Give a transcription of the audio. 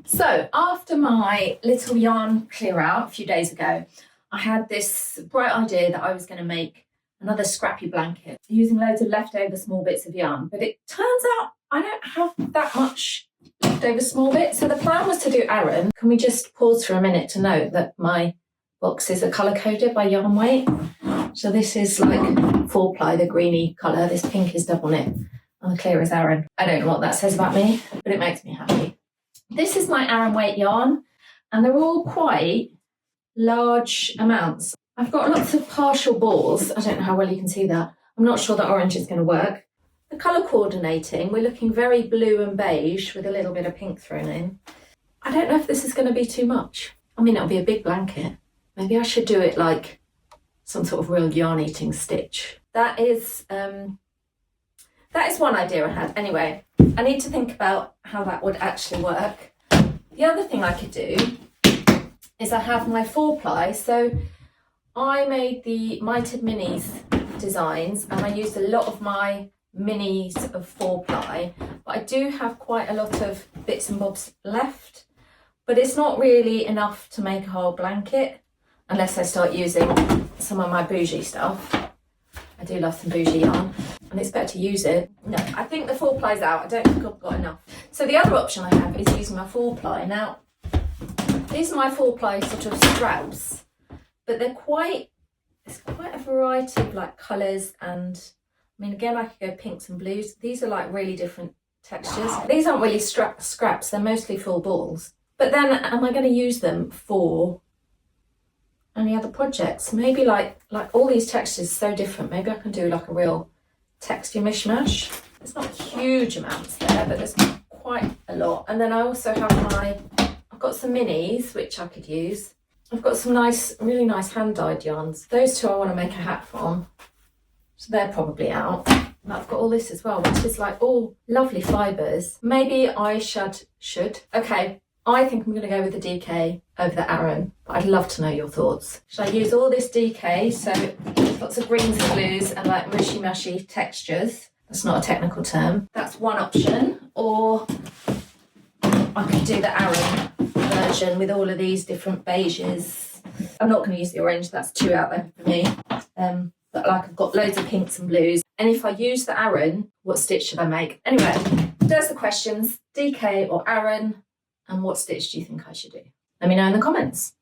So after my little yarn clear out a few days ago, I had this bright idea that I was going to make another scrappy blanket using loads of leftover small bits of yarn. But it turns out I don't have that much leftover small bits. So the plan was to do Aran. Can we just pause for a minute to note that my boxes are colour coded by yarn weight? So this is like 4-ply, the greeny colour. This pink is double knit and the clear is Aran. I don't know what that says about me, but it makes me happy. This is my Aran weight yarn, and they're all quite large amounts. I've got lots of partial balls. I don't know how well you can see that. I'm not sure that orange is going to work. The colour coordinating, we're looking very blue and beige with a little bit of pink thrown in. I don't know if this is going to be too much. I mean, it'll be a big blanket. Maybe I should do it like some sort of real yarn eating stitch. That is one idea I had. Anyway, I need to think about how that would actually work. The other thing I could do is I have my 4-ply. So I made the Mitered Minis designs and I used a lot of my minis of 4-ply, but I do have quite a lot of bits and bobs left, but it's not really enough to make a whole blanket unless I start using some of my bougie stuff. I do love some bougie yarn and it's better to use it. No, I think the 4-ply's out. I don't think I've got enough. So the other option I have is using my 4-ply. Now, these are my 4-ply sort of straps, but there's quite a variety of like colours, and I mean, again, I could go pinks and blues. These are like really different textures. These aren't really scraps, they're mostly full balls. But then am I going to use them for any other projects? Maybe like all these textures are so different. Maybe I can do like a real texture mishmash. There's not huge amounts there, but there's quite a lot. And then I also have I've got some minis, which I could use. I've got some really nice hand-dyed yarns. Those two I want to make a hat from. So they're probably out. And I've got all this as well, which is like all lovely fibres. Maybe I should. Okay, I think I'm going to go with the DK over the Aran, but I'd love to know your thoughts. Should I use all this DK? So lots of greens and blues and like mushy textures. That's not a technical term. That's one option. Or I could do the Aran version with all of these different beiges. I'm not going to use the orange, that's too out there for me. But like I've got loads of pinks and blues. And if I use the Aran, what stitch should I make? Anyway, there's the questions. DK or Aran, and what stitch do you think I should do? Let me know in the comments.